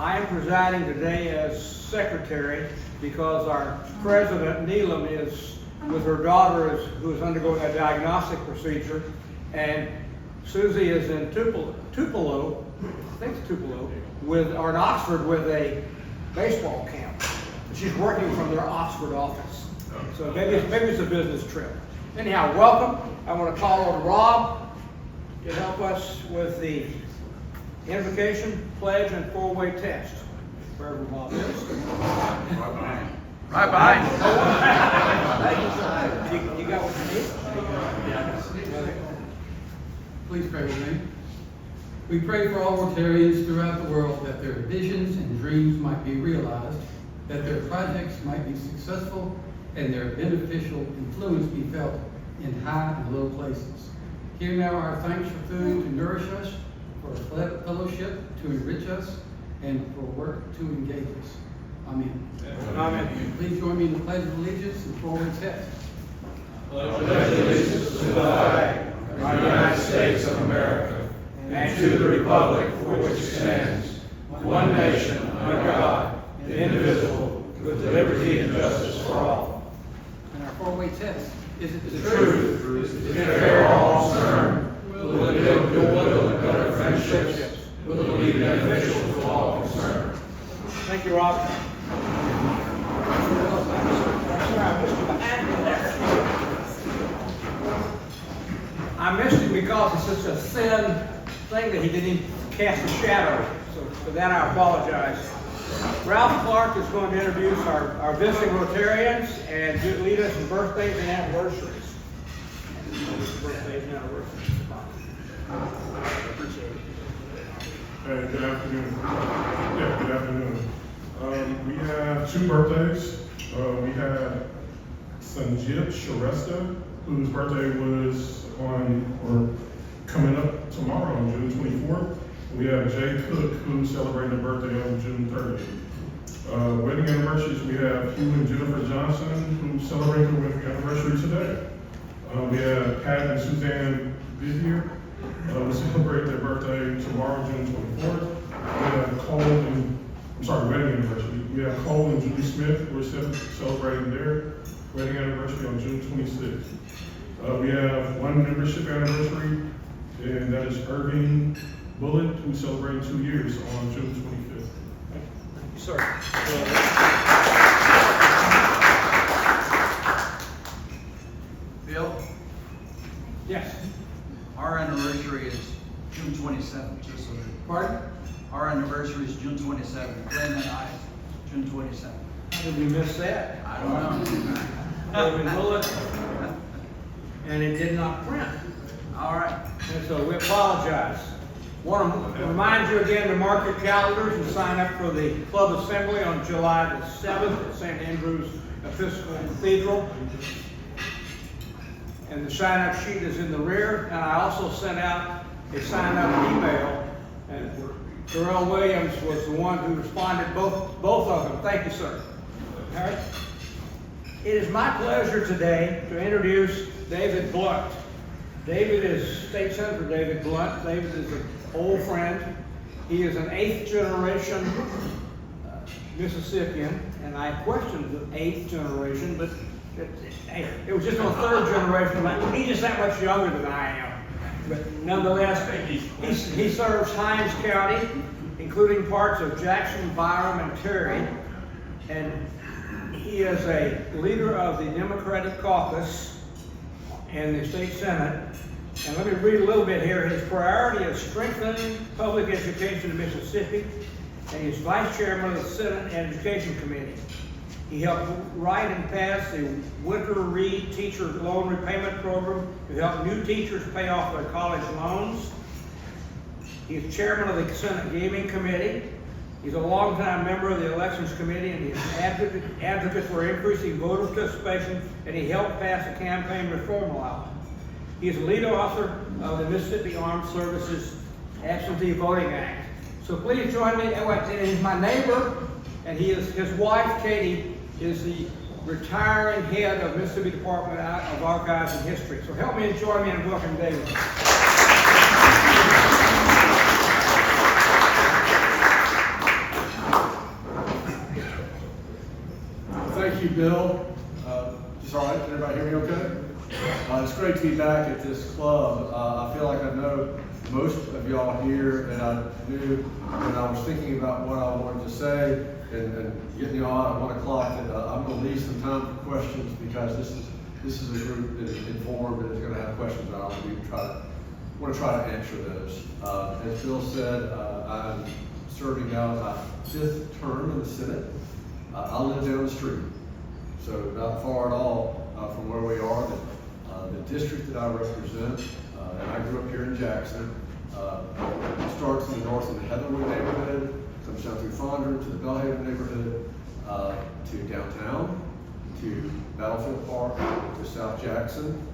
I am presiding today as secretary because our president, Neelam, is with her daughter who is undergoing a diagnostic procedure, and Susie is in Tupelo, I think it's Tupelo, or in Oxford with a baseball camp. She's working from their Oxford office. So maybe it's a business trip. Anyhow, welcome. I want to call on Rob to help us with the invocation, pledge, and four-way test. Wherever Rob is. Right behind. You got what you need? Please pray with me. We pray for all Rotarians throughout the world that their visions and dreams might be realized, that their projects might be successful, and their beneficial influence be felt in high and low places. Hear now our thanks for food to nourish us, for fellowship to enrich us, and for work to engage us. Amen. Amen. Please join me in the Pledge of Allegiance and four-way test. Pledge allegiance to the flag of the United States of America and to the republic for which it stands, one nation under God, indivisible, with liberty and justice for all. And our four-way test. Is it The truth is to bear all concern, will it build goodwill and better friendships, will it be beneficial to all concerned. Thank you, Rob. I missed him because it's such a thin thing that he didn't even cast a shadow. So for that I apologize. Ralph Clark is going to introduce our visiting Rotarians and lead us in birthdays and anniversaries. Birthdays and anniversaries. Appreciate it. Hey, good afternoon. Yeah, good afternoon. We have two birthdays. We have Sanjit Sharesta, whose birthday was coming up tomorrow on June 24th. We have Jay Cook, who's celebrating a birthday on June 30th. Wedding anniversaries, we have Hugh and Jennifer Johnson, who celebrate their wedding anniversary today. We have Pat and Suzanne Vivier, who celebrate their birthday tomorrow, June 24th. We have wedding anniversary. We have Cole and Julie Smith, who are celebrating their wedding anniversary on June 26th. We have one membership anniversary, and that is Irving Bullitt, who's celebrating 2 years on June 25th. Thank you, sir. Bill, Yes. our anniversary is June 27th, just so that. Pardon? Our anniversary is June 27th. Glenn and I, June 27th. How did we miss that? I don't know. Irving Bullitt, and it did not print. All right. And so we apologize. Want to remind you again to mark your calendars and sign up for the Club Assembly on July the 7th at St. Andrew's Episcopal Cathedral. And the sign-up sheet is in the rear. And I also sent out a sign-up email. And Darrell Williams was the one who responded, both of them. Thank you, sir. All right. It is my pleasure today to introduce David Blount. David is State Senator David Blount. David is an old friend. He is an 8th generation Mississippian, and I questioned the 8th generation, but it was just on 3rd generation. He's just that much younger than I am. But nonetheless, he serves Hinds County, including parts of Jackson, Byram, and Terry, and he is a leader of the Democratic Caucus in the State Senate. And let me read a little bit here. His priority is strengthening public education in Mississippi, and he's vice chairman of the Senate Education Committee. He helped write and pass the Winter Reed Teacher Loan Repayment Program to help new teachers pay off their college loans. He's chairman of the Senate Gaming Committee. He's a longtime member of the Elections Committee, and he's an advocate for increasing voter participation, and he helped pass the campaign reform law. He is the lead author of the Mississippi Armed Services Absentee Voting Act. So please join me. And he's my neighbor, and his wife, Katie, is the retiring head of Mississippi Department of Archives and History. So help me and join me in welcoming David. to be back at this club. I feel like I know most of y'all here, and I knew when I was thinking about what I wanted to say and getting y'all out at 1 o'clock that I'm going to leave some time for questions, because this is a group that is informed and is going to have questions, and I want to try to answer those. As Bill said, I'm serving now my 5th term in the Senate. I live down the street, so not far at all from where we are. The district that I represent, and I grew up here in Jackson, starts in the north in the Heatherwood neighborhood, comes down through Fondren to the Bellhaven neighborhood, to downtown, to Battlefield Park, to South Jackson,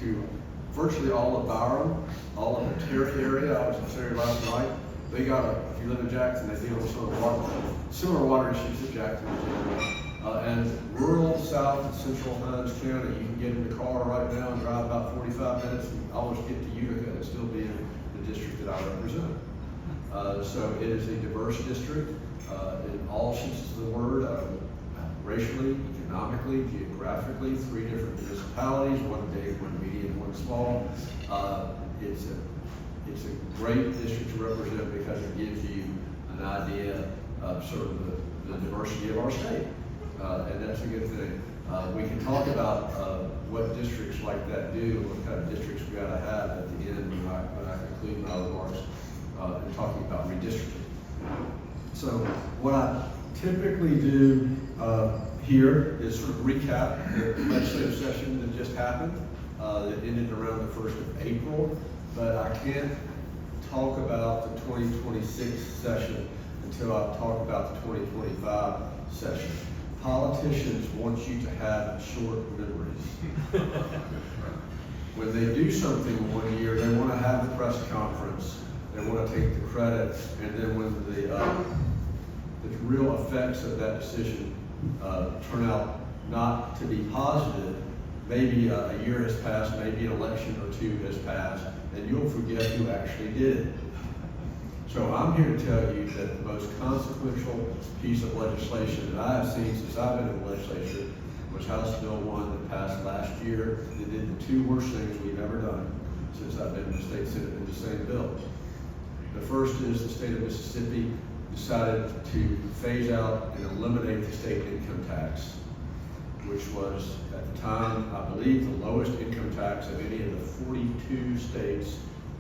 to virtually all of Byram, all of the Terry area. I was in Terry last night. They got if you live in Jackson, they deal with similar water issues that Jackson is dealing. And rural South and Central Hinds County, you can get in the car right now and drive about 45 minutes and almost get to Utica and still be in the district that I represent. So it is a diverse district in all senses of the word, racially, economically, geographically, 3 different municipalities, one big, one medium, one small. It's a great district to represent because it gives you an idea of sort of the diversity of our state. And that's a good thing. We can talk about what districts like that do, what kind of districts we ought to have at the end when I conclude my remarks in talking about redistricting. So what I typically do here is sort of recap the legislative session that just happened, that ended around the 1st of April, but I can't talk about the 2026 session until I talk about the 2025 session. Politicians want you to have short memories. When they do something one year, they want to have the press conference, they want to take the credit, and then when the real effects of that decision turn out not to be positive, maybe a year has passed, maybe an election or 2 has passed, and you'll forget who actually did it. So I'm here to tell you that the most consequential piece of legislation that I have seen since I've been in the legislature was House Bill 1 that passed last year. It did the 2 worst things we've ever done since I've been in the state senate in the same bill. The first is the state of Mississippi decided to phase out and eliminate the state income tax, which was at the time, I believe, the lowest income tax of any of the 42 states.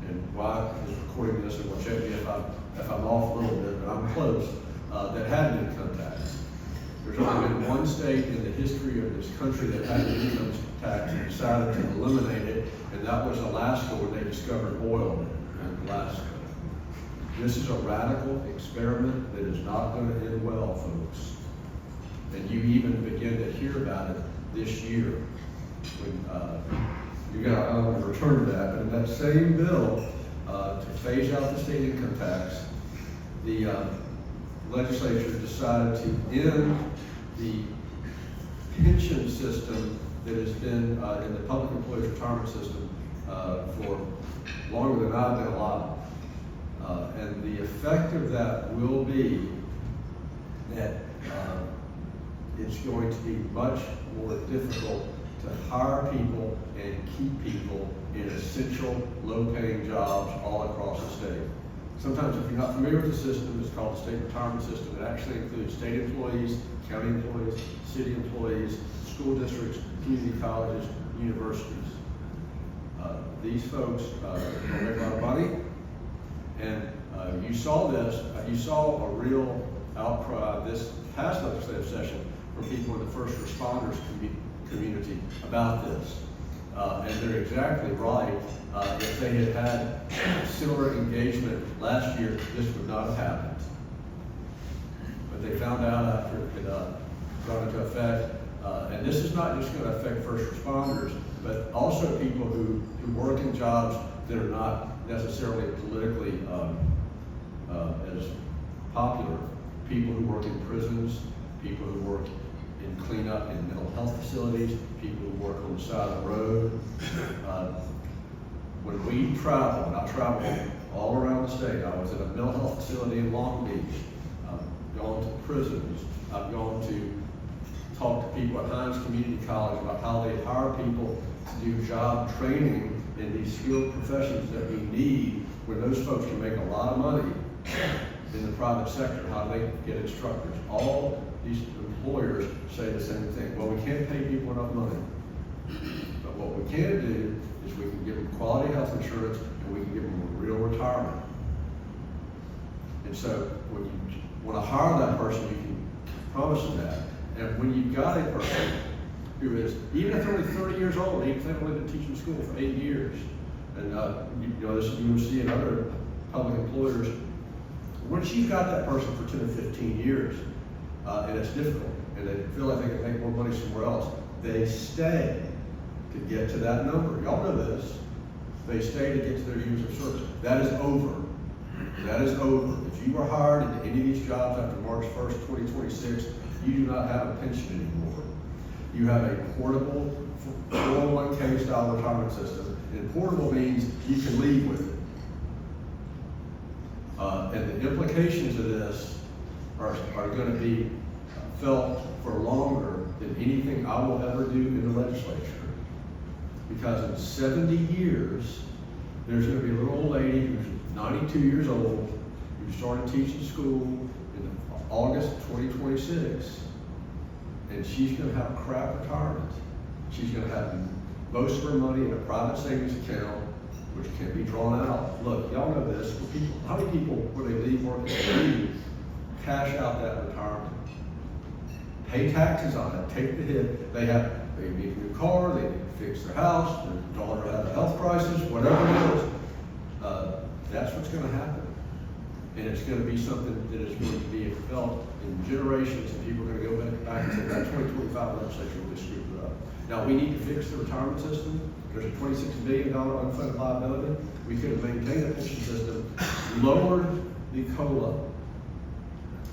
And why is recording this, and will check me if I'm off a little bit, but I'm close, that had an income tax. There's only been one state in the history of this country that had an income tax and decided to eliminate it, and that was Alaska, when they discovered oil in Alaska. This is a radical experiment that is not going to end well, folks. And you even begin to hear about it this year. I'm going to return to that, but in that same bill, to phase out the state income tax, the legislature decided to end the pension system that has been in the public employees retirement system for longer than I've been alive. And the effect of that will be that it's going to be much more difficult to hire people and keep people in essential, low-paying jobs all across the state. Sometimes, if you're not familiar with the system, it's called the state retirement system. It actually includes state employees, county employees, city employees, school districts, community colleges, universities. These folks don't make a lot of money, and you saw this. You saw a real outcry this past legislative session from people in the first responders community about this. And they're exactly right. If they had had similar engagement last year, this would not have happened. But they found out after it got into effect. And this is not just going to affect first responders, but also people who work in jobs that are not necessarily politically as popular. People who work in prisons, people who work in cleanup in mental health facilities, people who work on the side of the road. When we travel, and I traveled all around the state, I was at a mental health facility in Long Beach, I've gone to prisons, I've gone to talked to people at Hinds Community College about how they hire people to do job training in these skilled professions that we need, when those folks can make a lot of money in the private sector, how they get instructors. All these employers say the same thing. Well, we can't pay people enough money. But what we can do is we can give them quality health insurance, and we can give them a real retirement. And so when you want to hire that person, you can promise them that. And when you've got a person who is, even if they're only 30 years old, even if they've only been teaching school for 8 years, and you know, this you will see in other public employers, once you've got that person for 10 or 15 years, and it's difficult, and they feel like they can make more money somewhere else, they stay to get to that number. Y'all know this. They stay to get to their years of service. That is over. That is over. If you were hired into any of these jobs after March 1st, 2026, you do not have a pension anymore. You have a portable 401k style retirement system. And portable means you can leave with it. And the implications of this are going to be felt for longer than anything I will ever do in the legislature. Because in 70 years, there's going to be a little old lady who's 92 years old, who started teaching school in August 2026, and she's going to have a crap retirement. She's going to have most of her money in a private savings account, which can be drawn out. Look, y'all know this. How many people, when they leave work, cash out that retirement, pay taxes on it, take the hit? They need a new car, they need to fix their house, their daughter had a health crisis, whatever it is. That's what's going to happen. And it's going to be something that is going to be felt in generations, and people are going to go back and say, that 2025 legislature really screwed it up. Now, we need to fix the retirement system. There's a $26 billion unfunded liability. We could have maintained the pension system, lowered the COLA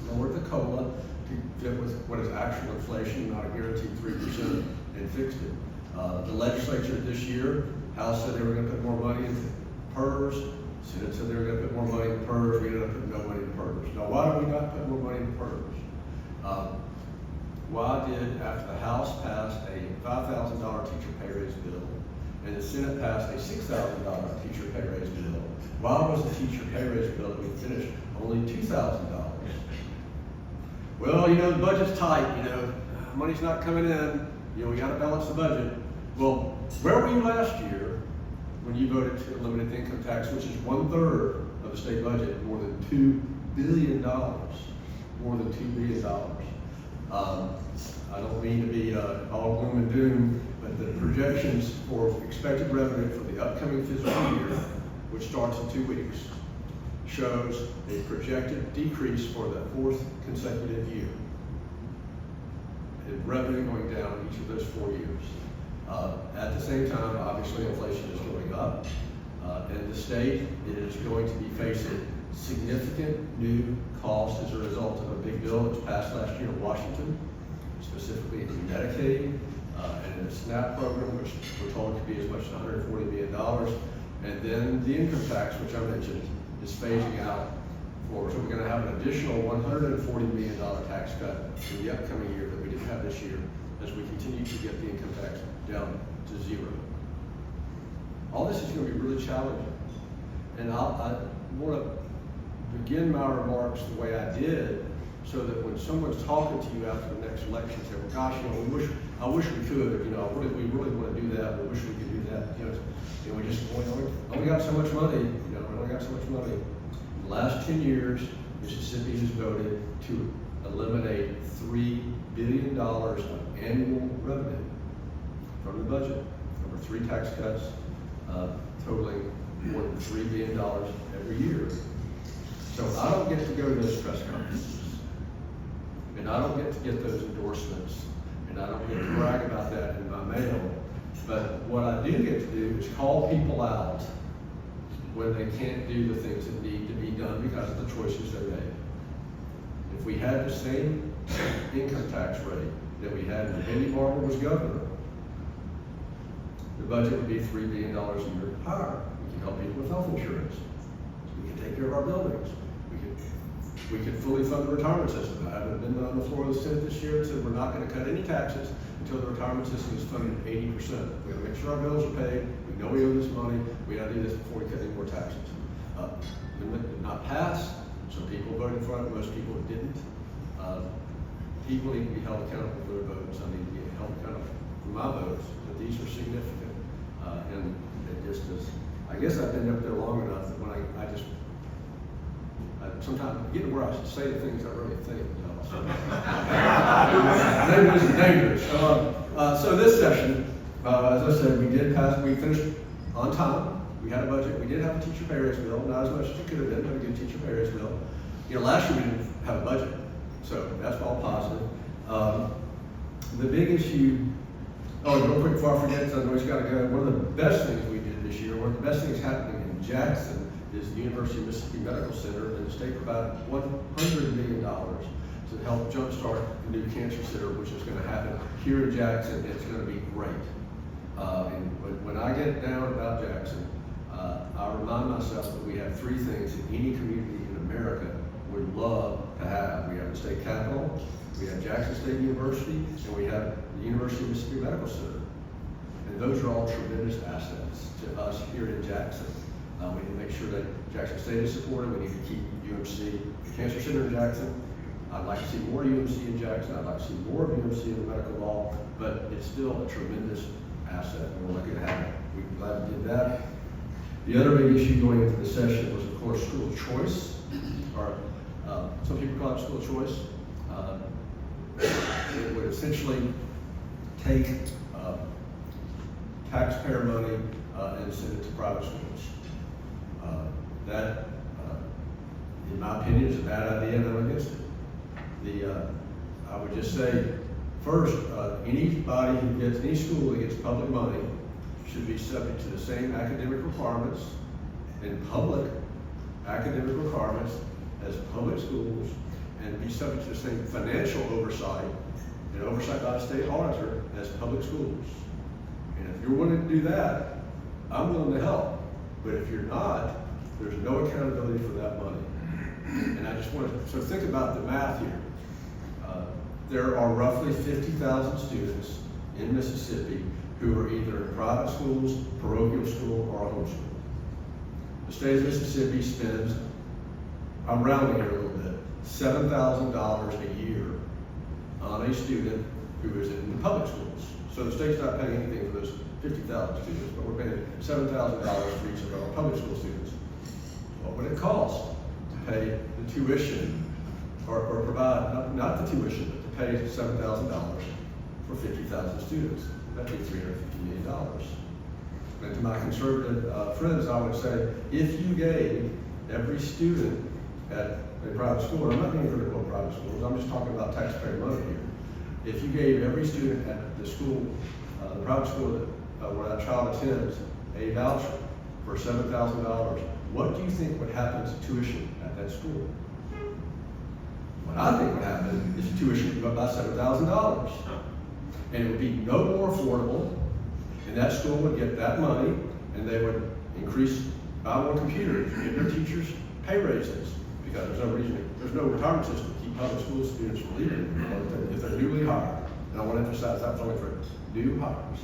to fit with what is actual inflation, not a guaranteed 3%, and fixed it. The legislature this year, House said they were going to put more money into PERS. Senate said they were going to put more money in PERS. We ended up putting no money in PERS. Now, why did we not put more money in PERS? Why did, after the House passed a $5,000 teacher pay raise bill, and the Senate passed a $6,000 teacher pay raise bill, why was the teacher pay raise bill that we finished only $2,000? Well, you know, the budget's tight, you know, money's not coming in, you know, we got to balance the budget. Well, where were you last year when you voted to eliminate the income tax, which is 1/3 of the state budget, more than $2 billion, more than $2 billion. I don't mean to be all gloom and doom, but the projections for expected revenue for the upcoming fiscal year, which starts in 2 weeks, shows a projected decrease for the 4th consecutive year. And revenue going down each of those 4 years. At the same time, obviously, inflation is going up, and the state is going to be facing significant new costs as a result of a big bill that was passed last year in Washington, specifically in Medicaid and in the SNAP program, which we're told could be as much as $140 million. And then the income tax, which I mentioned, is phasing out. So we're going to have an additional $140 million tax cut in the upcoming year that we didn't have this year, as we continue to get the income tax down to 0. All this is going to be really challenging. And I want to begin my remarks the way I did, so that when someone's talking to you after the next election, say, well, gosh, you know, I wish we could, you know, we really want to do that, we wish we could do that, you know, we just only got so much money, you know, we only got so much money. In the last 10 years, Mississippi has voted to eliminate $3 billion of annual revenue from the budget, over 3 tax cuts, totaling more than $3 billion every year. So I don't get to go to those press conferences, and I don't get to get those endorsements, and I don't get to brag about that in my mail. But what I do get to do is call people out when they can't do the things that need to be done because of the choices they made. If we had the same income tax rate that we had when Henry Barber was governor, the budget would be $3 billion a year higher. We can help people with health insurance. We can take care of our buildings. We can We can fully fund the retirement system. I have an amendment on the floor of the Senate this year that said we're not going to cut any taxes until the retirement system is funded at 80%. We got to make sure our bills are paid. We know we owe this money. We got to do this before we cut any more taxes. The amendment did not pass. Some people voted for it. Most people didn't. People need to be held accountable for their votes. I need to be held accountable for my votes. But these are significant, and it just is. I guess I've been up there long enough that when I sometimes get to where I should say the things I really think. Dangerous and dangerous. So this session, as I said, we finished on time. We had a budget. We did have a teacher pay raise bill, not as much as it could have been, but a good teacher pay raise bill. Last year we didn't have a budget, so that's all positive. The big issue, real quick before I forget, because I know it's got to go. One of the best things we did this year, one of the best things happening in Jackson, is the University of Mississippi Medical Center, and the state provided $100 million to help jumpstart the new cancer center, which is going to happen here in Jackson. It's going to be great. And when I get down about Jackson, I remind myself that we have three things that any community in America would love to have. We have the state capitol, we have Jackson State University, and we have the University of Mississippi Medical Center. And those are all tremendous assets to us here in Jackson. We need to make sure that Jackson State is supported. We need to keep UMC, the Cancer Center in Jackson. I'd like to see more UMC in Jackson. I'd like to see more of UMC in medical law, but it's still a tremendous asset, and we're lucky to have it. We're glad we did that. The other big issue going into the session was, of course, school choice, or some people call it school choice. It would essentially take taxpayer money and send it to private schools. That, in my opinion, is a bad idea, and I'm against it. I would just say, first, any school that gets public money should be subject to the same academic requirements and public academic requirements as public schools, and be subject to the same financial oversight and oversight by the state auditor as public schools. And if you're willing to do that, I'm willing to help. But if you're not, there's no accountability for that money. And I just want to think about the math here. There are roughly 50,000 students in Mississippi who are either in private schools, parochial school, or a homeschool. The state of Mississippi spends, I'm rounding here a little bit, $7,000 a year on a student who is in the public schools. So the state's not paying anything for those 50,000 students, but we're paying $7,000 for each of our public school students. What would it cost to pay the tuition, or provide, not the tuition, but to pay $7,000 for 50,000 students? That'd be $350 million. And to my conservative friends, I would say, if you gave every student at a private school, and I'm not being critical of private schools, I'm just talking about taxpayer money here. If you gave every student at the school, the private school where that child attends, a voucher for $7,000, what do you think would happen to tuition at that school? What I think would happen is tuition would go up by $7,000. And it would be no more affordable, and that school would get that money, and they would buy more computers, give their teachers pay raises, because there's no retirement system to keep public school students from leaving if they're newly hired. And I want to emphasize that's only for new hires.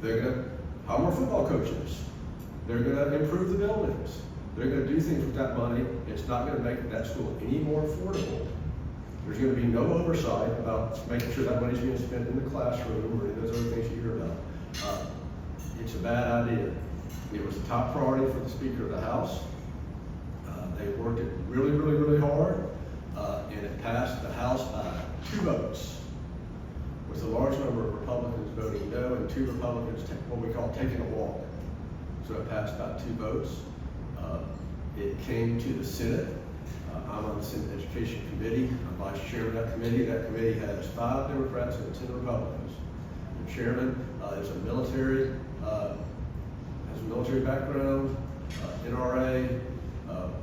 They're going to hire more football coaches. They're going to improve the buildings. They're going to do things with that money. It's not going to make that school any more affordable. There's going to be no oversight about making sure that money's being spent in the classroom or any of those other things you hear about. It's a bad idea. It was a top priority for the Speaker of the House. They worked it really, really, really hard, and it passed the House by 2 votes, with a large number of Republicans voting no and 2 Republicans what we call taking a walk. So it passed by 2 votes. It came to the Senate. I'm on the Senate Education Committee. I'm vice chairman of that committee. That committee has 5 Democrats and 10 Republicans. The chairman is a military background, NRA,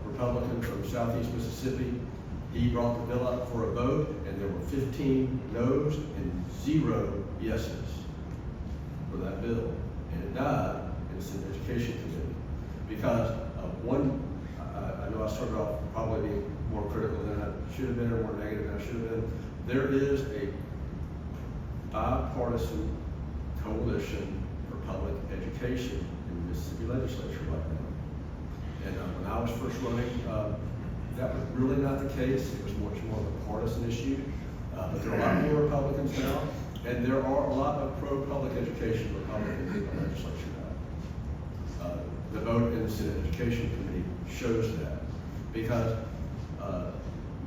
Republican from Southeast Mississippi. He brought the bill up for a vote, and there were 15 no's and 0 yeses for that bill. And it died in the Senate Education Committee because of one, I know I started off probably being more critical than I should have been, or more negative than I should have been. There is a bipartisan coalition for public education in the Mississippi legislature right now. And when I was first running, that was really not the case. It was much more of a partisan issue. But there are a lot more Republicans now, and there are a lot of pro-public education Republicans in the legislature now. The vote in the Senate Education Committee shows that, because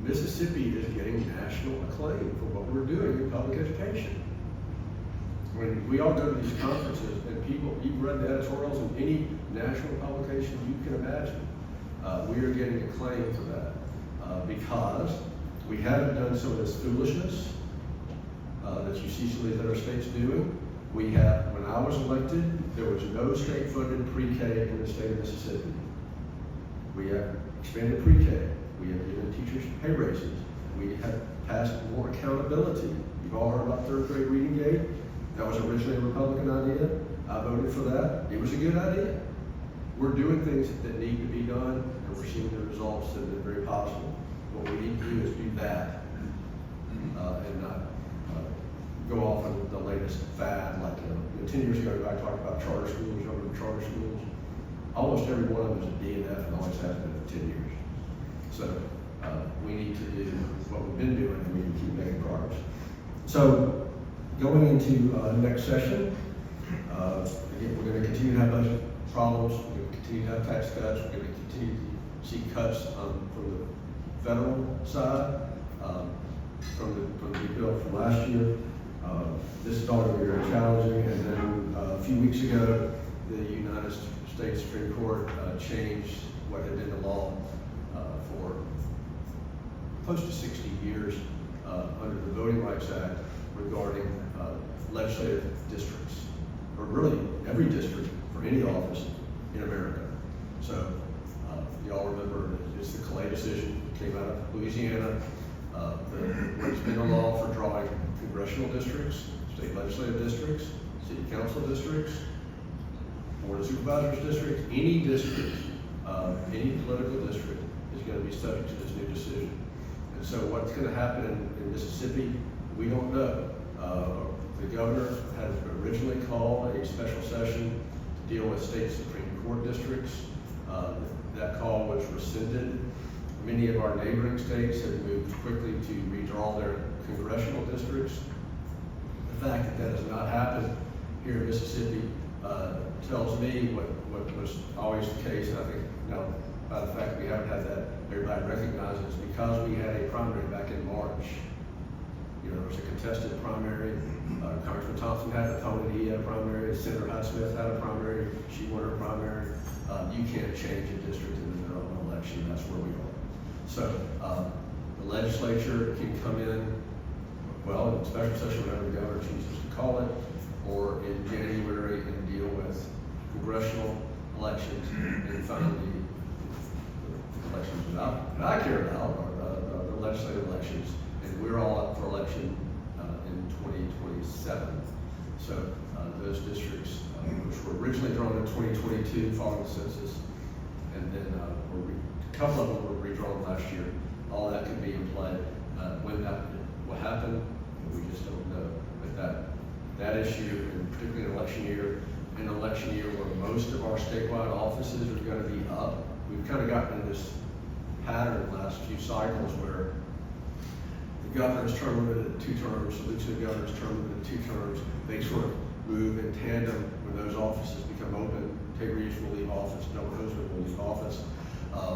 Mississippi is getting national acclaim for what we're doing in public education. When we all go to these conferences, and you've read the editorials in any national publication you can imagine, we are getting acclaim for that because we haven't done some of this foolishness that you see some of these other states doing. When I was elected, there was no state-funded pre-K in the state of Mississippi. We have expanded pre-K. We have given teachers pay raises. We have passed more accountability. You've all heard about third grade reading gate. That was originally a Republican idea. I voted for that. It was a good idea. We're doing things that need to be done, and we're seeing the results that are very positive. What we need to do is do that, and not go off on the latest fad. Like 10 years ago, I talked about charter schools, younger charter schools. Almost every one of them is a DNF and always has been for 10 years. So we need to do what we've been doing, and we need to keep making progress. So going into the next session, again, we're going to continue to have budget problems. We're going to continue to have tax cuts. We're going to continue to see cuts from the federal side, from the bill from last year. This is all going to be very challenging. And then a few weeks ago, the United States Supreme Court changed what had been the law for close to 60 years under the Voting Rights Act regarding legislative districts, or really every district for any office in America. So y'all remember it's the Calais decision, came out of Louisiana. There's been a law for drawing congressional districts, state legislative districts, city council districts, board of supervisors districts. Any district, any political district is going to be subject to this new decision. And so what's going to happen in Mississippi, we don't know. The governor had originally called a special session to deal with state Supreme Court districts. That call was rescinded. Many of our neighboring states have moved quickly to redraw their congressional districts. The fact that that has not happened here in Mississippi tells me what was always the case. And I think now, by the fact that we haven't had that, everybody recognizes it's because we had a primary back in March. You know, there was a contested primary. Congressman Thompson had an opponent, he had a primary. Senator Hyde-Smith had a primary, she won her primary. You can't change a district in the middle of an election, that's where we are. So the legislature can come in, well, in special session, whatever the governor chooses to call it, or in January and deal with congressional elections, and finally the elections that I care about are the legislative elections, and we're all up for election in 2027. So those districts, which were originally drawn in 2022 following the census, and then a couple of them were redrawn last year. All that could be in play. When that will happen, we just don't know. But that issue, and particularly an election year where most of our statewide offices are going to be up, we've kind of gotten in this pattern the last few cycles where the governor's term limited at 2 terms, the lieutenant governor's term limited at 2 terms. They sort of move in tandem when those offices become open. Ted Reeves will leave office, Doug Hoseman will leave office.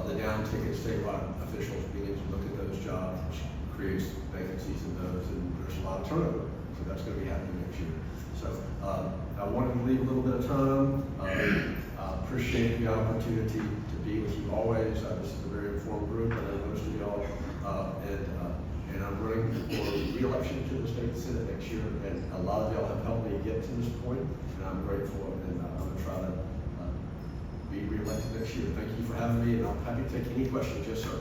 The down-ticket statewide officials begin to look at those jobs, which creates vacancies in those, and there's a lot of turnover. So that's going to be happening next year. So I wanted to leave a little bit of time. I appreciate the opportunity to be with you always. This is a very informed group, I know most of y'all, and I'm running for re-election to the state Senate next year, and a lot of y'all have helped me get to this point, and I'm grateful, and I'm going to try to be re-elected next year. Thank you for having me, and I'm happy to take any questions. Yes, sir.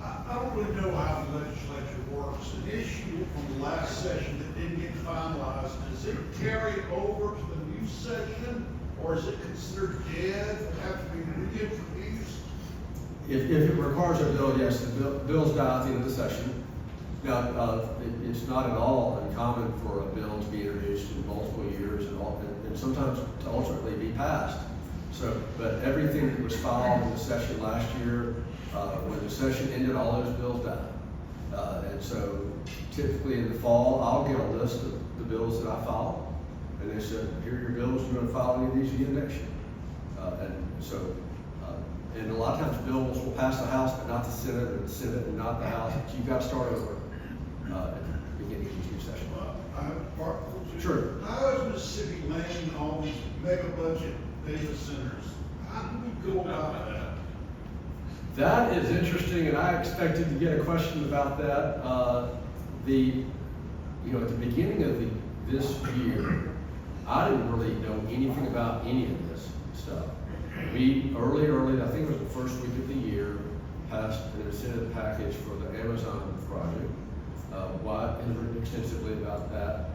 I don't really know how the legislature works. An issue from the last session that didn't get finalized, does it carry over to the new session, or is it considered dead and have to be reintroduced? if it requires a bill, yes, bills die at the end of the session. Now, it's not at all uncommon for a bill to be introduced in multiple years and sometimes to ultimately be passed. So, but everything that was filed in the session last year, when the session ended, all those bills died. And so typically in the fall, I'll get a list of the bills that I filed. And they said, here are your bills, you're gonna file any of these again next year. And a lot of times bills will pass the House, but not the Senate, or the Senate and not the House. But you've got to start over at the beginning of each new session. Well, I have a part. Sure. How is Mississippi landing all these mega budget data centers? How do we go about that? That is interesting, and I expected to get a question about that. At the beginning of this year, I didn't really know anything about any of this stuff. We early, I think it was the first week of the year, passed an incentive package for the Amazon project. Watt has written extensively about that.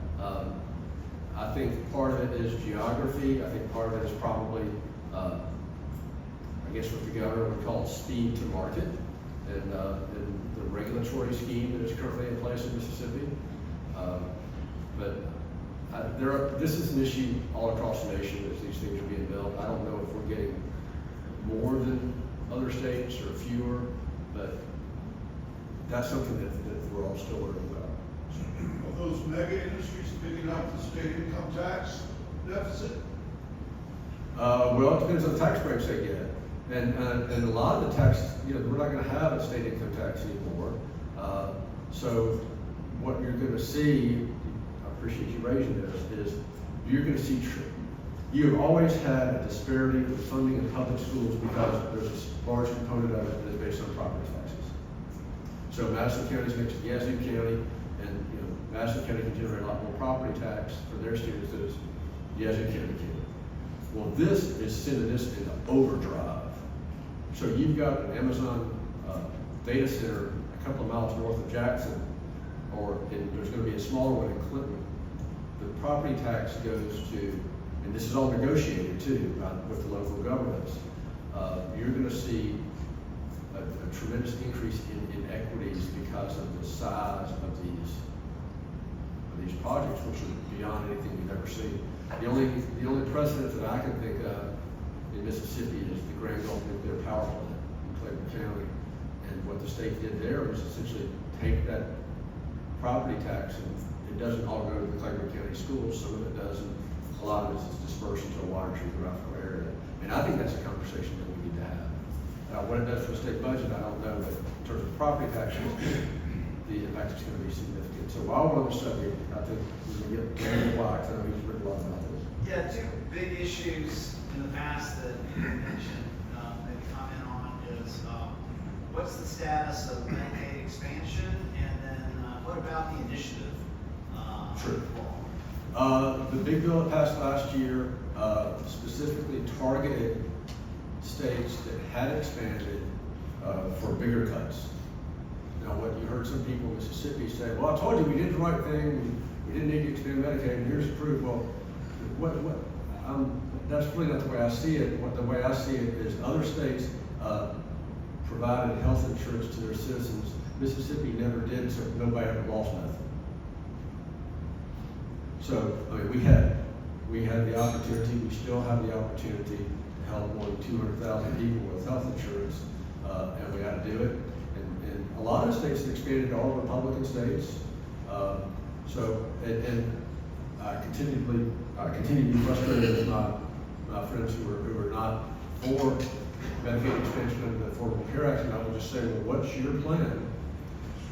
I think part of it is geography. I think part of it is probably, I guess what the governor would call speed to market and the regulatory scheme that is currently in place in Mississippi. This is an issue all across the nation as these things are being built. I don't know if we're getting more than other states or fewer, but that's something that we're all still learning about. Are those mega industries picking up the state income tax deficit? Well, it depends on the tax breaks they get. And a lot of the tax, we're not going to have a state income tax anymore. So what you're going to see, I appreciate you raising this, is you're going to see, you've always had a disparity with the funding of public schools because there's a large component of it that is based on property taxes. So Madison County is next to Yazoo County, and Madison County can generate a lot more property tax for their students than Yazoo County can. Well, this is sending this into overdrive. So you've got an Amazon data center a couple of miles north of Jackson, there's going to be a smaller one in Clinton. The property tax goes to, and this is all negotiated too with the local governments. You're going to see a tremendous increase in equities because of the size of these projects, which are beyond anything we've ever seen. The only precedent that I can think of in Mississippi is the Grand Gulf Nuclear Power Plant in Clayton County. And what the state did there was essentially take that property tax, and it doesn't all go to the Clayton County schools, some of it does, and a lot of it is dispersed into a water geographical area. And I think that's a conversation that we need to have. What it does for the state budget, I don't know, but in terms of property taxes, the impact is going to be significant. So while we're on the subject, I think we're going to get David Blount, I know he's written a lot about this. Yeah, two big issues in the past that you mentioned, maybe comment on is what's the status of Medicaid expansion, and then what about the initiative? Sure. The big bill that passed last year specifically targeted states that had expanded for bigger cuts. Now, what you heard some people in Mississippi say, well, I told you we did the right thing, we didn't need to expand Medicaid, and here's the proof. Well, that's really not the way I see it. The way I see it is other states provided health insurance to their citizens. Mississippi never did, so nobody ever lost nothing. So, I mean, we had the opportunity, we still have the opportunity to help more than 200,000 people with health insurance, and we had to do it. And a lot of states have expanded to all Republican states. And I continue to be frustrated with my friends who are not for Medicaid expansion under the Affordable Care Act, and I will just say, well, what's your plan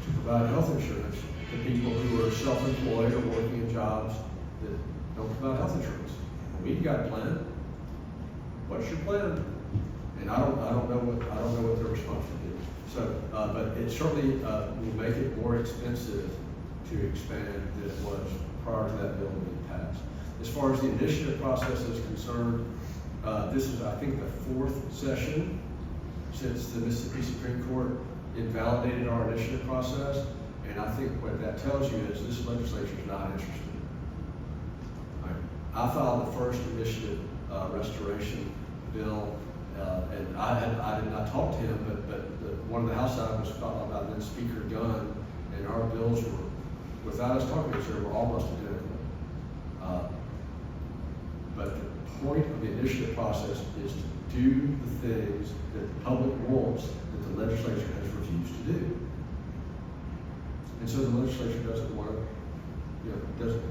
to provide health insurance to people who are self-employed or working in jobs that don't provide health insurance? Well, we've got a plan. What's your plan? And I don't know what their response would be. So, but it certainly will make it more expensive to expand than it was prior to that bill being passed. As far as the initiative process is concerned, this is, I think, the fourth session since the Mississippi Supreme Court invalidated our initiative process. And I think what that tells you is this legislature is not interested. I filed the first initiative restoration bill And I did not talk to him, but one of the House items was talking about then Speaker Gunn, and our bills were, without us talking to each other, were almost identical. But the point of the initiative process is to do the things that the public wants that the legislature has refused to do. And so the legislature doesn't want to, doesn't.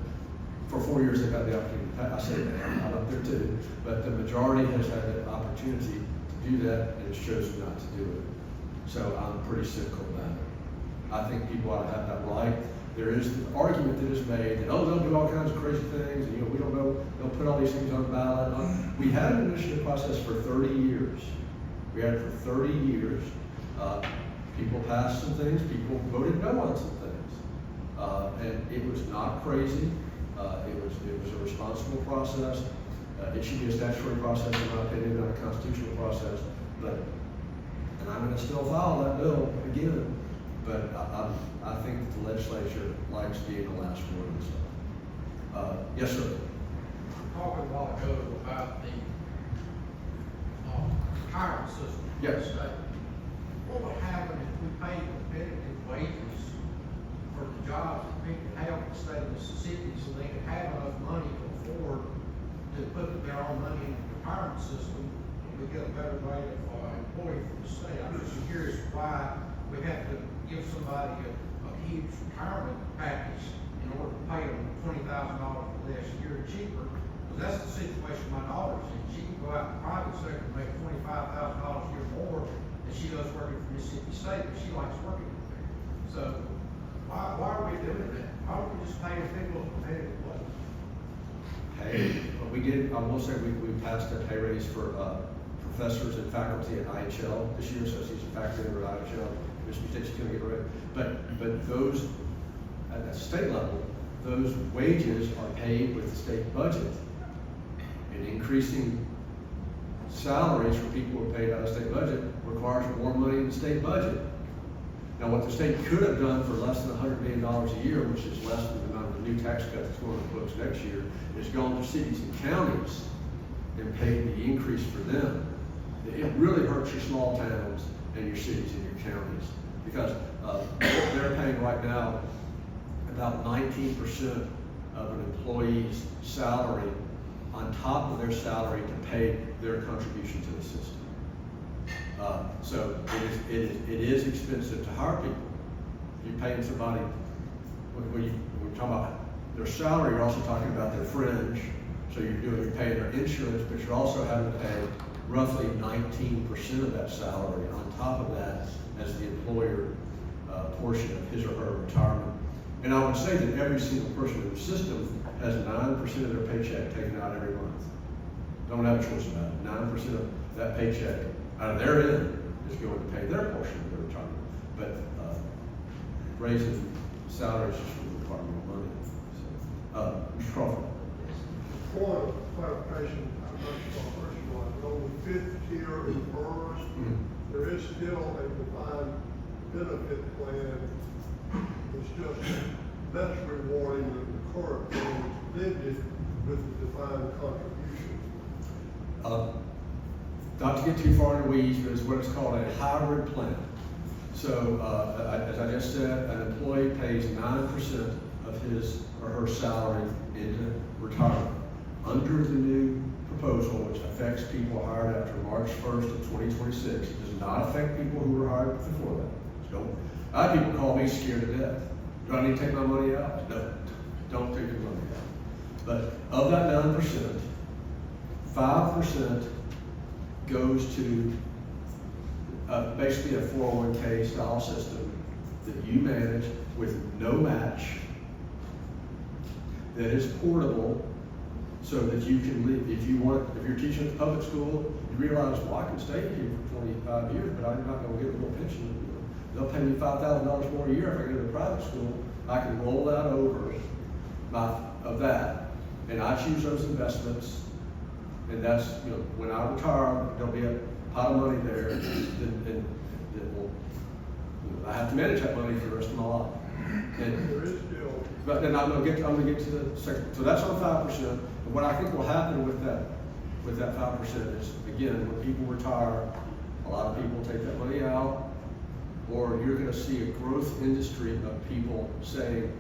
For 4 years, they've had the opportunity to pass. I say that, I'm up there too, but the majority has had the opportunity to do that, and it's chosen not to do it. So I'm pretty cynical about it. I think people ought to have that right. There is the argument that is made that, oh, they'll do all kinds of crazy things, and we don't know, they'll put all these things on the ballot. We had an initiative process for 30 years. We had it for 30 years. People passed some things, people voted no on some things. And it was not crazy. It was a responsible process. It should be a statutory process, in my opinion, not a constitutional process. And I'm going to still file that bill again. But I think that the legislature likes being the last word and stuff. Yes, sir. Talking a while ago about the retirement system. Yes. What would happen if we paid competitive wages for the jobs that people have in the state of Mississippi, so they could have enough money to afford to put their own money in the retirement system, and we get a better rate of employee for the state? I'm just curious why we have to give somebody a huge retirement package in order to pay them $20,000 less a year cheaper. Because that's the situation my daughter's in. She can go out in the private sector and make $25,000 a year more than she does working for Mississippi State, but she likes working there. So why are we doing that? Why don't we just pay people a competitive wage? Hey, we did, I will say, we passed a pay raise for professors and faculty at IHL this year, so she's a faculty member at IHL. Mississippi State's going to get rid. But those, at the state level, those wages are paid with the state budget. And increasing salaries for people who are paid out of state budget requires more money in the state budget. Now, what the state could have done for less than $100 million a year, which is less than the amount of the new tax cut that's going on the books next year, is gone to cities and counties and paid the increase for them. It really hurts your small towns and your cities and your counties, because they're paying right now about 19% of an employee's salary on top of their salary to pay their contribution to the system. So it is expensive to hire people. If you're paying somebody, when you're talking about their salary, you're also talking about their fringe. So you're paying their insurance, but you're also having to pay roughly 19% of that salary on top of that as the employer portion of his or her retirement. And I would say that every single person in the system has 9% of their paycheck taken out every month. Don't have a choice about it. 9% of that paycheck out of their end is going to pay their portion of their retirement. But raising salaries just require more money. So, Mr. Crawford. Point of clarification, first of all, I know the fifth tier and first, there is still a defined benefit plan. It's just less rewarding than the current plan, blended with the defined contribution. Not to get too far in the weeds, but it's what it's called a hybrid plan. So, as I just said, an employee pays 9% of his or her salary into retirement. Under the new proposal, which affects people hired after March 1st of 2026, it does not affect people who were hired before that. So I have people call me scared to death. Do I need to take my money out? No, don't take your money out. But of that 9%, 5% goes to basically a 401k style system that you manage with no match, that is portable, so that you can live. If you're teaching at the public school, you realize, well, I can stay here for 25 years, but I'm not going to get a little pension. They'll pay me $5,000 more a year if I go to a private school. I can roll that over of that, and I choose those investments. And that's, when I retire, there'll be a pot of money there, and will, I have to manage that money for the rest of my life. And, There is still. but then I'm gonna get to the second. So that's on 5%. And what I think will happen with that with that 5% is, again, when people retire, a lot of people take that money out, or you're gonna see a growth industry of people saying,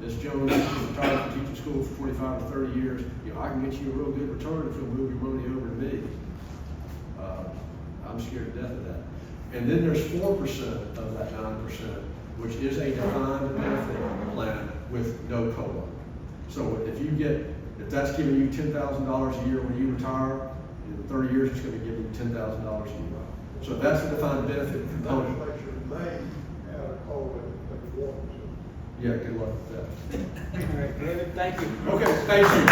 Ms. Jones, she's retired from teaching school for 25 to 30 years, you know, I can get you a real good return if you'll move your money over to me. I'm scared to death of that. And then there's 4% of that 9%, which is a defined benefit plan with no COLA. So if that's giving you $10,000 a year when you retire, in 30 years, it's gonna be giving you $10,000 a year. So that's a defined benefit component. Legislature may add a COLA if they want to. Yeah, good luck with that. All right, David, thank you. Okay, thank you.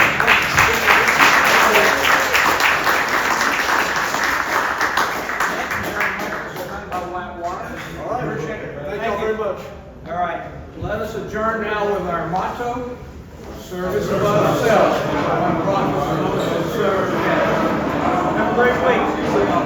All right, appreciate it. Thank y'all very much. All right, let us adjourn now with our motto, service above self. Have a great week.